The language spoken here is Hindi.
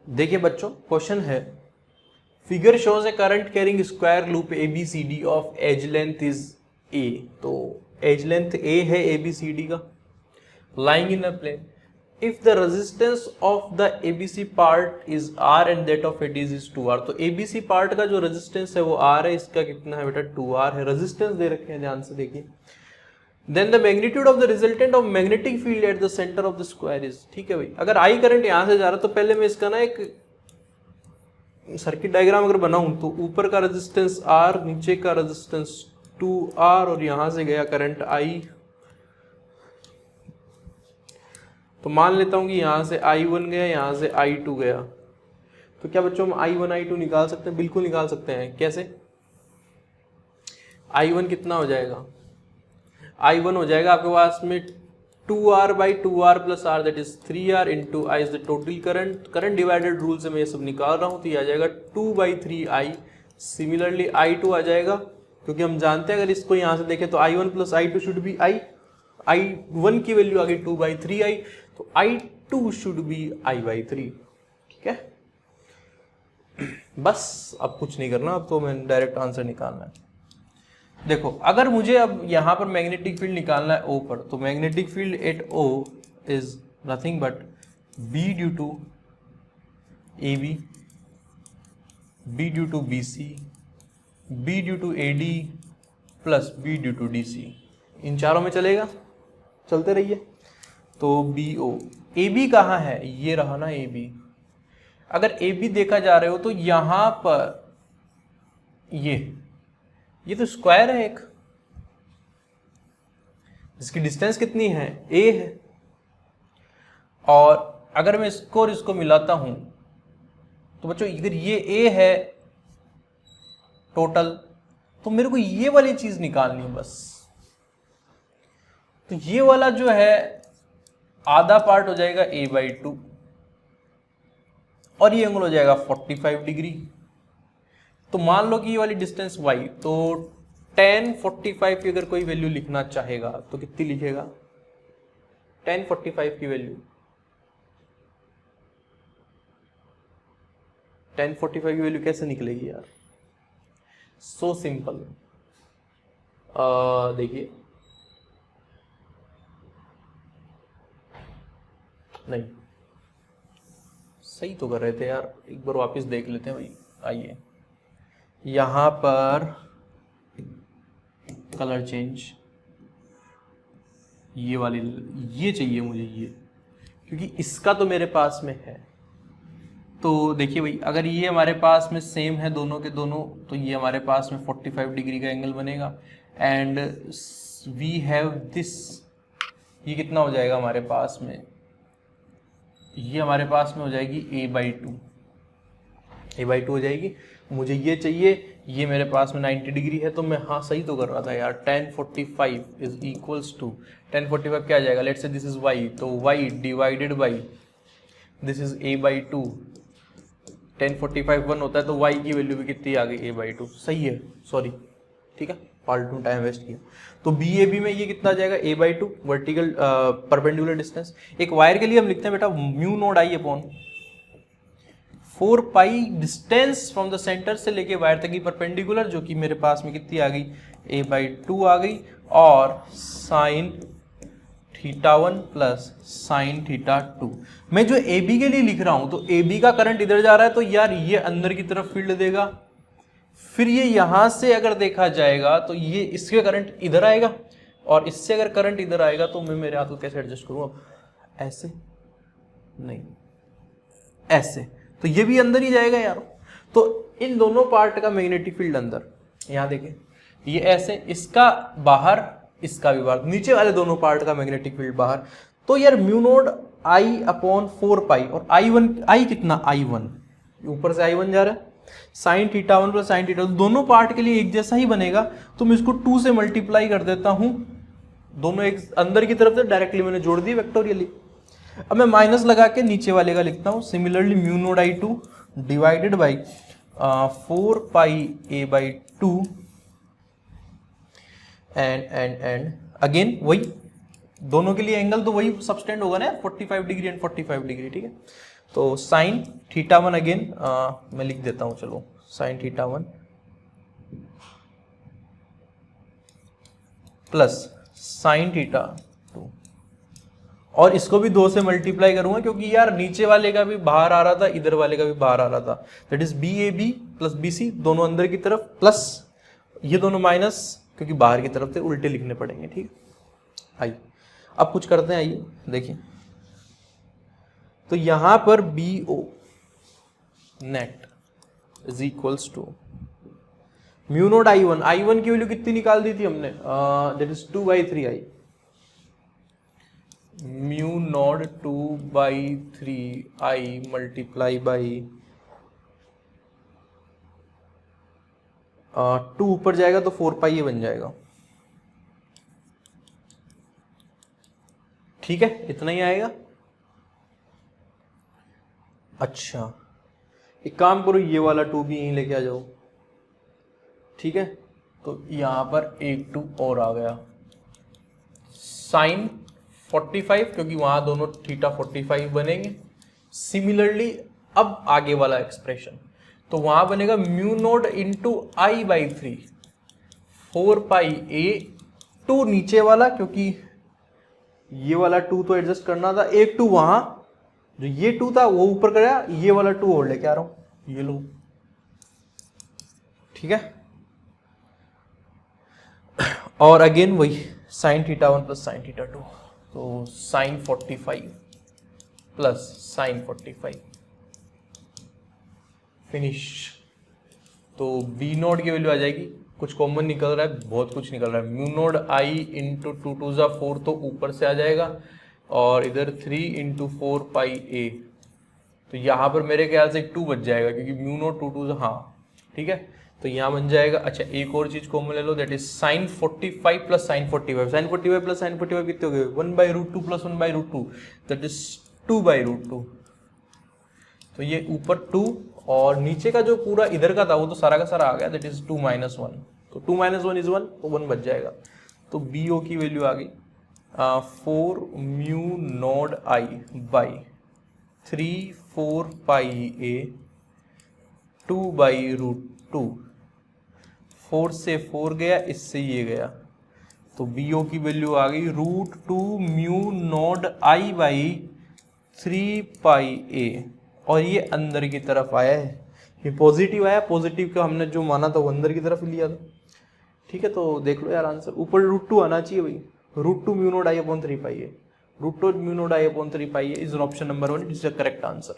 देखिए बच्चों, क्वेश्चन है figure shows a current carrying square loop ABCD of edge length is A। तो एज लेंथ A है ABCD का, lying in a plane. If the resistance of the ABC part is R and that of AD is 2R, तो ABC part का जो resistance है वो R है, इसका कितना है बेटा 2R है। resistance दे रखे हैं, ध्यान से देखिए। Then the magnitude of the resultant of magnetic field at the center of the square is, ठीक है भाई। अगर I करंट यहाँ से जा रहा है तो पहले मैं इसका ना एक सर्किट डायग्राम अगर बनाऊं तो ऊपर का रेजिस्टेंस R, नीचे का रेजिस्टेंस 2R और यहां से गया करंट I। तो मान लेता हूं कि यहां से I1 गया, यहां से I2 गया। तो क्या बच्चों हम I1 I2 निकाल सकते हैं? बिल्कुल निकाल सकते हैं। कैसे? I1 कितना हो जाएगा? I1 हो जाएगा आपके पास में 2R by 2R plus R that is 3R into I is the total current। Current divided rule से मैं ये सब निकाल रहा हूं तो ये आ जाएगा 2 by 3I। सिमिलरली I2 आ जाएगा, क्योंकि हम जानते हैं अगर इसको यहां से देखें तो I1 plus I2 should be I। I1 की वैल्यू आ गई 2 by 3I, तो I2 should be I by 3। ठीक है, बस अब कुछ नहीं करना, अब तो मैं डायरेक्ट आंसर निकालना है। देखो, अगर मुझे अब यहां पर मैग्नेटिक फील्ड निकालना है O पर, तो magnetic field at O is nothing but B due to AB, B due to BC, B due to AD plus B due to DC। इन चारों में चलेगा, चलते रहिए। तो BO, AB कहाँ है? ये रहा ना AB। अगर AB देखा जा रहे हो तो यहां पर ये तो स्क्वायर है एक, इसकी डिस्टेंस कितनी है? A है। और अगर मैं इसको और इसको मिलाता हूं तो बच्चों अगर ये A है टोटल, तो मेरे को ये वाली चीज निकालनी है बस। तो ये वाला जो है आधा पार्ट हो जाएगा A by 2 और ये एंगल हो जाएगा 45 डिग्री। तो मान लो कि ये वाली डिस्टेंस y, तो tan 45 की अगर कोई वैल्यू लिखना चाहेगा तो कितनी लिखेगा? tan 45 की वैल्यू, tan 45 की वैल्यू कैसे निकलेगी यार? So simple. देखिए, नहीं सही तो कर रहे थे यार, एक बार वापस देख लेते हैं भाई। आइए, यहां पर कलर चेंज, ये वाली ये चाहिए मुझे, ये क्योंकि इसका तो मेरे पास में है। तो देखिए भाई, अगर ये हमारे पास में सेम है दोनों के दोनों, तो ये हमारे पास में 45 डिग्री का एंगल बनेगा। एंड वी हैव दिस, ये कितना हो जाएगा हमारे पास में? ये हमारे पास में हो जाएगी A by 2, A by 2 हो जाएगी। मुझे ये चाहिए, ये मेरे पास में 90 डिग्री है, तो मैं हाँ सही तो कर रहा था यार। tan 45 is equals to, tan 45 क्या आ जाएगा? Let's say this is y, तो y divided by this is A by 2। tan 45 1 होता है, तो y की वैल्यू भी कितनी आ गई? A by 2। सही है, सॉरी, ठीक है, फालतू टाइम वेस्ट किया। तो BAB में ये कितना आ जाएगा? A by 2 vertical perpendicular distance. एक वायर के लिए हम लिखते हैं बेटा mu node I upon 4 pi distance from the centre से लेके वायर तक की परपेंडिकुलर, जो कि मेरे पास में कितनी आ गई? A by 2 आ गई। और sine theta 1 plus sine theta 2। मैं जो AB के लिए लिख रहा हूं, तो AB का करंट इधर जा रहा है, तो यार ये अंदर की तरफ फील्ड देगा। फिर ये यहां से अगर देखा जाएगा तो ये इसके करंट इधर आएगा, और इससे अगर करंट इधर आएगा तो मैं मेरे हाथ को कैसे एडजस्ट करूं? अब ऐसे नहीं, ऐसे, तो ये भी अंदर ही जाएगा यार। तो इन दोनों पार्ट का मैग्नेटिक फील्ड अंदर, यहां देखें, ये ऐसे, इसका बाहर, इसका भी बाहर, नीचे वाले दोनों पार्ट का मैग्नेटिक फील्ड बाहर। तो यार म्यू नोड I अपॉन 4 पाई, और I कितना? I1, ऊपर से I1 जा रहा है, sine theta 1 plus sine theta, दोनों पार्ट के लिए एक जैसा ही बनेगा। तो मैं इसको 2 से मल्टीप्लाई कर देता हूं, दोनों एक अंदर की तरफ से डायरेक्टली मैंने जोड़ दी वेक्टोरियली। अब मैं माइनस लगा के नीचे वाले का लिखता हूं। Similarly mu node I2 divided by 4 pi A by 2 and again वही, दोनों के लिए एंगल तो वही सबस्टेंड होगा ना, 45 डिग्री एंड 45 डिग्री, ठीक है। तो साइन थीटा वन अगेन मैं लिख देता हूं, चलो sine theta one plus sine theta two, और इसको भी 2 से मल्टीप्लाई करूंगा क्योंकि यार नीचे वाले का भी बाहर आ रहा था, इधर वाले का भी बाहर आ रहा था, that is B A B plus B C, दोनों अंदर की तरफ प्लस ये दोनों माइनस क्योंकि बाहर की तरफ थे, उल्टे लिखने पड़ेंगे। ठीक, आइए अब कुछ करते हैं, आइए देखिए। तो यहां पर B O net is equals to mu naught I one की वैल्यू कितनी निकाल दी थी हमने, that is 2/3i, mu naught 2/3i multiply by 2 ऊपर जाएगा तो 4π बन जाएगा। ठीक है, इतना ही आएगा। अच्छा एक काम करो, ये वाला 2 भी यहीं लेके आ जाओ। ठीक है, तो यहां पर एक 2 और आ गया, साइन 45 क्योंकि वहां दोनों थीटा 45 बनेंगे। सिमिलरली अब आगे वाला एक्सप्रेशन, तो वहां बनेगा mu naught into i/3 4πa, 2 नीचे वाला क्योंकि ये वाला 2 तो एडजस्ट करना था, एक 2 वहां, जो ये 2 था वो ऊपर गया, ये वाला 2 और लेके आ रहा हूं, ये लो। ठीक है, और अगेन वही sine theta one plus sine theta two, तो साइन 45 प्लस साइन 45 फिनिश। तो बी नोट की वैल्यू आ जाएगी, कुछ कॉमन निकल रहा है, बहुत कुछ निकल रहा है, म्यू नोट आई इंटू 2 2 ज़ा 4 तो ऊपर से आ जाएगा, और इधर 3 इंटू 4πa, तो यहाँ पर मेरे ख्याल से 2 बच जाएगा क्योंकि म्यू नोट 2 2 हाँ ठीक है, तो यहाँ बन जाएगा। अच्छा एक और चीज कॉमन ले लो, that is sine 45 plus sine 45, sine 45 plus sine 45 कितने हो गए, 1/√2 प्लस 1/√2, दैट इज 2/√2। तो ये ऊपर 2 और नीचे का जो पूरा इधर का था वो तो सारा का सारा आ गया, दैट इज 2 - 1, तो 2 - 1 इज 1, तो 1 बच जाएगा। तो बी ओ की वैल्यू आ गई 4 mu naught I by 3 4πa 2/√2, 4 से 4 गया, इससे ये गया, तो बी ओ की वैल्यू आ गई √2 mu naught I by 3πa, और ये अंदर की तरफ आया है, ये पॉजिटिव आया, पॉजिटिव का हमने जो माना था वो अंदर की तरफ लिया था। ठीक है, तो देख लो यार आंसर, ऊपर √2 आना चाहिए भाई, √2 mu naught I upon 3πa, √2 mu naught I upon 3πa is option number 1, it is the correct answer.